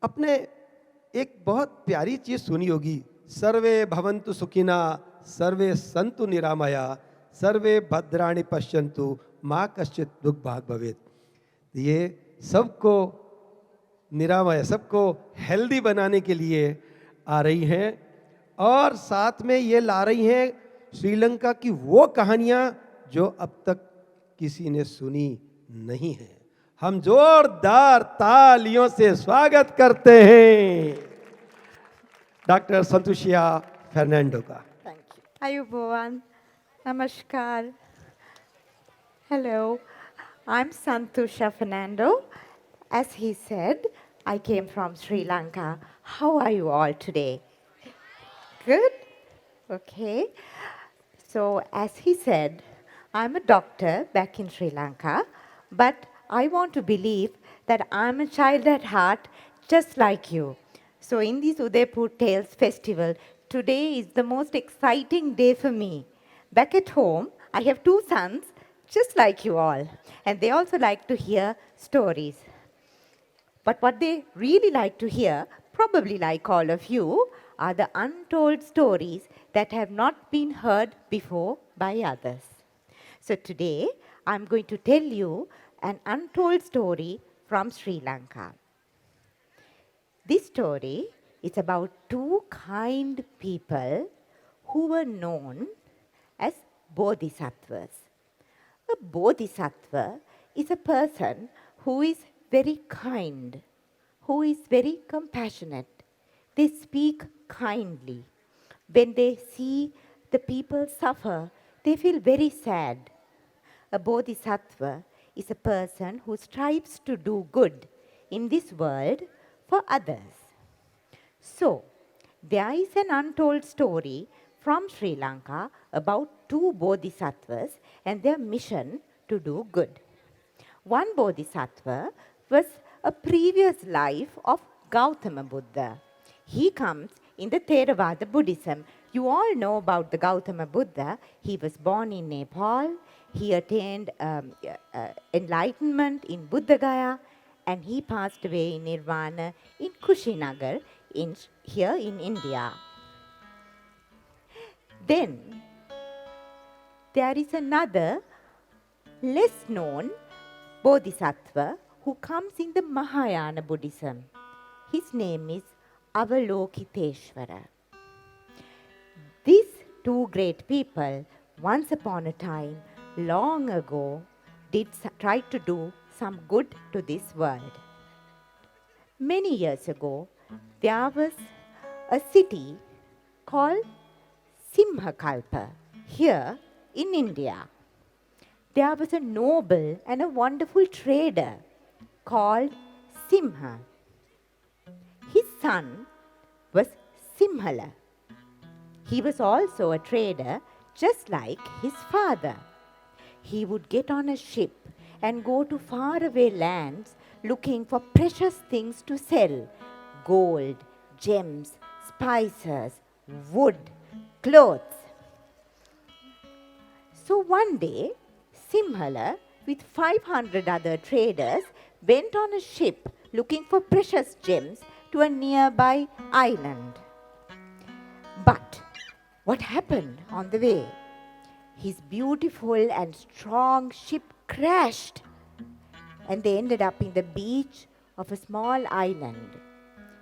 अपने एक बहुत प्यारी चीज सुनी होगी, सर्वे भवन्तु सुखिना, सर्वे संतु निरामया, सर्वे भद्राणि पश्यन्तु, माँ कश्चित दुख भाग भवेत। ये सबको निरामय, सबको हेल्दी बनाने के लिए आ रही हैं और साथ में ये ला रही हैं श्रीलंका की वो कहानियां जो अब तक किसी ने सुनी नहीं है। हम जोरदार तालियों से स्वागत करते हैं डॉक्टर संतुशिया फर्नांडो का। Thank you. Ayubovan. Namaskar. Hello. I'm Santhushya Fernando. As he said, I came from Sri Lanka. How are you all today? Good? Okay. So, as he said, I'm a doctor back in Sri Lanka, but I want to believe that I'm a child at heart just like you. So, in this Udaipur Tales Festival, today is the most exciting day for me. Back at home, I have two sons just like you all, and they also like to hear stories. But what they really like to hear, probably like all of you, are the untold stories that have not been heard before by others. So today, I'm going to tell you an untold story from Sri Lanka. This story is about two kind people who were known as bodhisattvas. A bodhisattva is a person who is very kind, who is very compassionate. They speak kindly. When they see the people suffer, they feel very sad. A bodhisattva is a person who strives to do good in this world for others. So, there is an untold story from Sri Lanka about two bodhisattvas and their mission to do good. One bodhisattva was a previous life of Gautama Buddha. He comes in the Theravada Buddhism. You all know about the Gautama Buddha. He was born in Nepal. He attained enlightenment in Buddha Gaya, and he passed away in Nirvana in Kushinagar here in India. Then there is another less known bodhisattva who comes in the Mahayana Buddhism. His name is Avalokiteshvara. These two great people, once upon a time, long ago, tried to do some good to this world. Many years ago, there was a city called Simhakalpa here in India. There was a noble and a wonderful trader called Simha. His son was Simhala. He was also a trader just like his father. He would get on a ship and go to faraway lands looking for precious things to sell: gold, gems, spices, wood, clothes. So one day, Simhala, with 500 other traders, went on a ship looking for precious gems to a nearby island. But what happened on the way? His beautiful and strong ship crashed, and they ended up in the beach of a small island.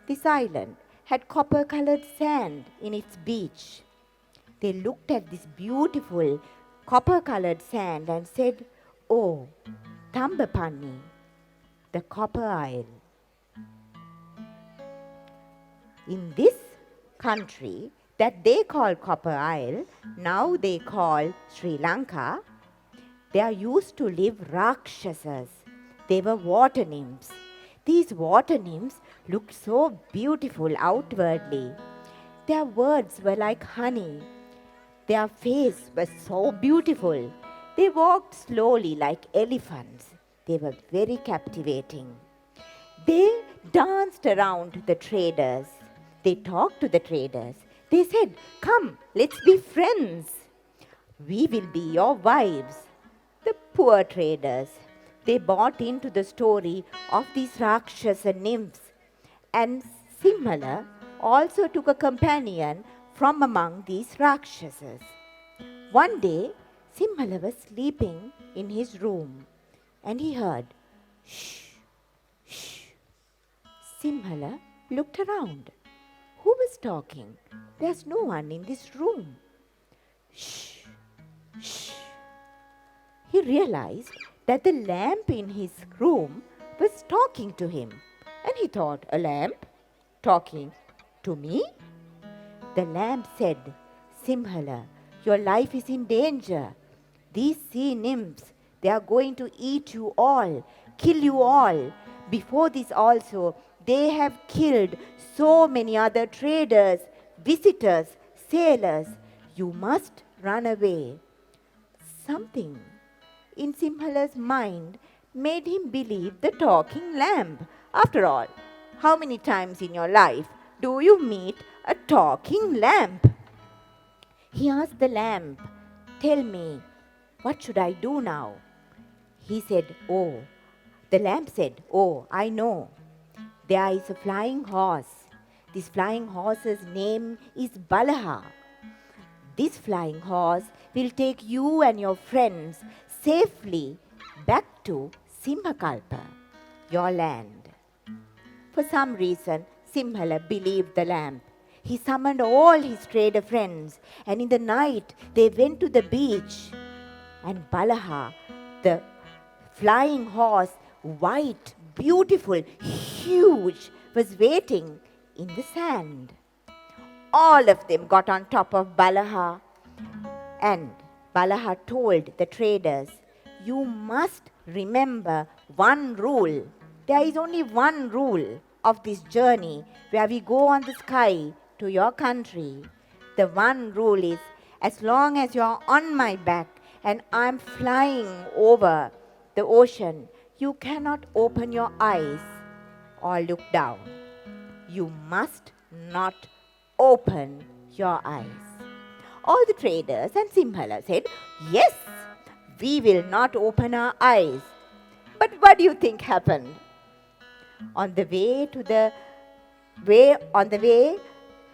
This island had copper-colored sand in its beach. They looked at this beautiful copper-colored sand and said, "Oh, Tambapani, the Copper Isle." In this country that they call Copper Isle, now they call Sri Lanka, there used to live Rakshasas. They were water nymphs. These water nymphs looked so beautiful outwardly. Their words were like honey. Their face was so beautiful. They walked slowly like elephants. They were very captivating. They danced around the traders. They talked to the traders. They said, "Come, let's be friends. We will be your wives." The poor traders, they bought into the story of these Rakshasa nymphs, And Simhala also took a companion from among these Rakshasas. One day, Simhala was sleeping in his room and he heard, shh, shh. Simhala looked around. Who was talking? There's no one in this room. Shh, shh. He realized that the lamp in his room was talking to him. And he thought, a lamp talking to me? The lamp said, Simhala, your life is in danger. These sea nymphs, they are going to eat you all, kill you all. Before this also, they have killed so many other traders, visitors, sailors. You must run away. Something in Simhala's mind made him believe the talking lamp. After all, how many times in your life do you meet a talking lamp? He asked the lamp, tell me, what should I do now? He said, oh. The lamp said, oh, I know. There is a flying horse. This flying horse's name is Balaha. This flying horse will take you and your friends safely back to Simhakalpa, your land. For some reason, Simhala believed the lamp. He summoned all his trader friends, and in the night they went to the beach. And Balaha, the flying horse, white, beautiful, huge, was waiting in the sand. All of them got on top of Balaha, and Balaha told the traders, you must remember one rule. There is only one rule of this journey where we go on the sky to your country. The one rule is, as long as you're on my back and I'm flying over the ocean, you cannot open your eyes or look down. You must not open your eyes. All the traders and Simhala said, yes, we will not open our eyes. But what do you think happened? On the way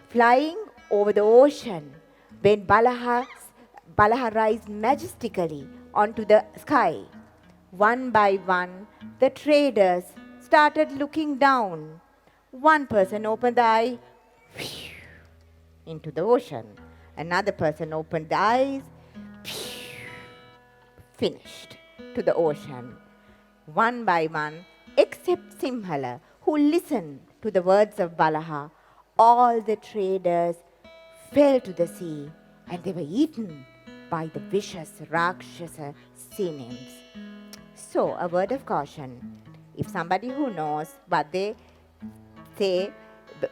flying over the ocean, when Balaha rised majestically onto the sky, one by one, the traders started looking down. One person opened the eye into the ocean. Another person opened the eyes, finished to the ocean. One by one, except Simhala, who listened to the words of Balaha, all the traders fell to the sea and they were eaten by the vicious Rakshasa sea nymphs. So, a word of caution. If somebody who knows what they say,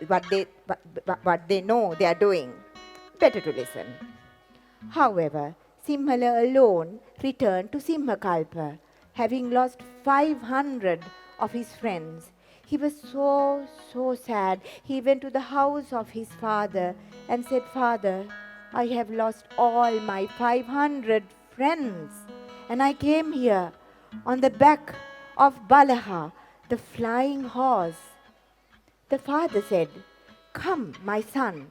what they know they are doing, better to listen. However, Simhala alone returned to Simhakalpa, having lost 500 of his friends. He was so sad. He went to the house of his father and said, Father, I have lost all my 500 friends. And I came here on the back of Balaha, the flying horse. The father said, come, my son,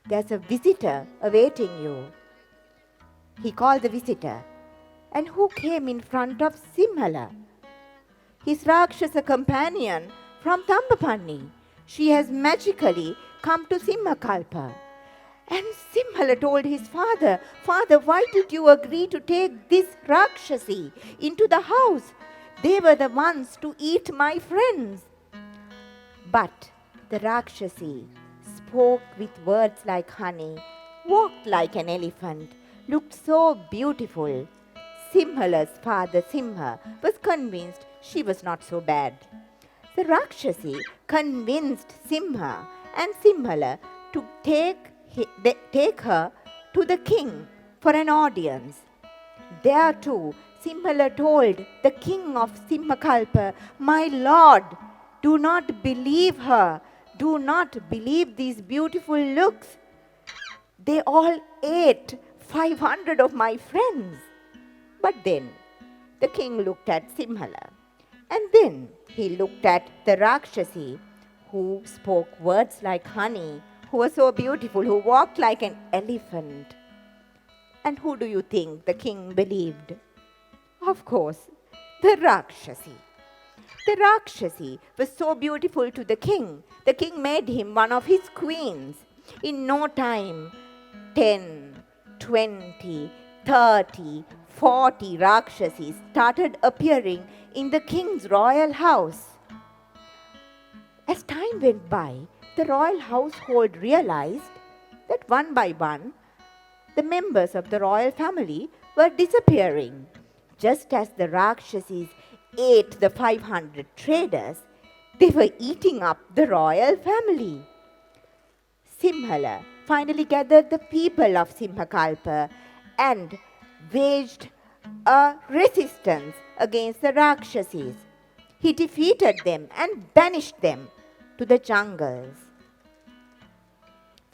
there's a visitor awaiting you. He called the visitor. And who came in front of Simhala? His Rakshasa companion from Tambapanni. She has magically come to Simhakalpa. And Simhala told his father, Father, why did you agree to take this Rakshasi into the house? They were the ones to eat my friends. But the Rakshasi spoke with words like honey, walked like an elephant, looked so beautiful. Simhala's father Simha was convinced she was not so bad. The Rakshasi convinced Simha and Simhala to take her to the king for an audience. There too, Simhala told the king of Simhakalpa, my lord, do not believe her. Do not believe these beautiful looks. They all ate 500 of my friends. But then the king looked at Simhala, and then he looked at the Rakshasi who spoke words like honey, who was so beautiful, who walked like an elephant. And who do you think the king believed? Of course, the Rakshasi. The Rakshasi was so beautiful to the king. The king made him one of his queens. In no time, 10, 20, 30, 40 Rakshasis started appearing in the king's royal house. As time went by, the royal household realized that one by one, the members of the royal family were disappearing. Just as the Rakshasis ate the 500 traders, they were eating up the royal family. Simhala finally gathered the people of Simhakalpa and waged a resistance against the Rakshasis. He defeated them and banished them to the jungles.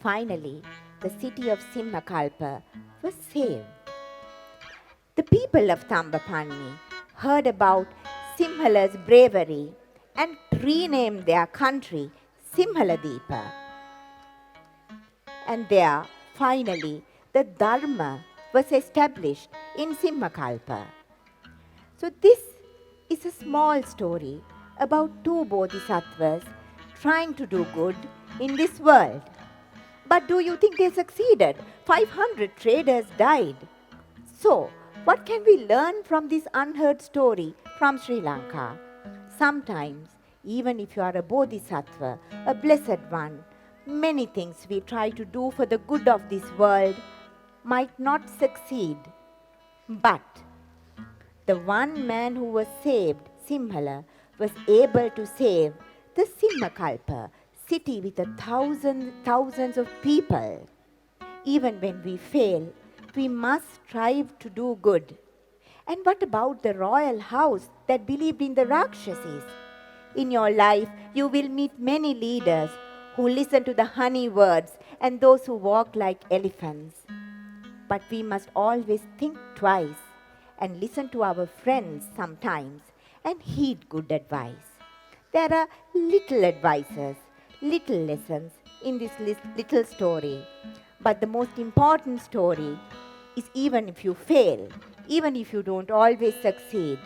Finally, the city of Simhakalpa was saved. The people of Tambapanni heard about Simhala's bravery and renamed their country Simhaladeepa. And there, finally, the Dharma was established in Simhakalpa. So this is a small story about two bodhisattvas trying to do good in this world. But do you think they succeeded? 500 traders died. So, what can we learn from this unheard story from Sri Lanka? Sometimes, even if you are a bodhisattva, a blessed one, many things we try to do for the good of this world might not succeed. But the one man who was saved, Simhala, was able to save the Simhakalpa, city with thousands of people. Even when we fail, we must strive to do good. And what about the royal house that believed in the Rakshasis? In your life, you will meet many leaders who listen to the honey words and those who walk like elephants. But we must always think twice and listen to our friends sometimes and heed good advice. There are little advices, little lessons in this little story. But the most important story is even if you fail, even if you don't always succeed,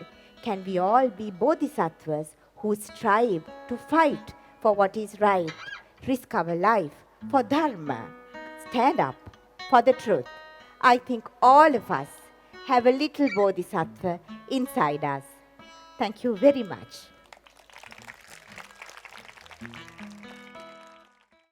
can we all be bodhisattvas who strive to fight for what is right, risk our life for dharma, stand up for the truth. I think all of us have a little bodhisattva inside us. Thank you very much.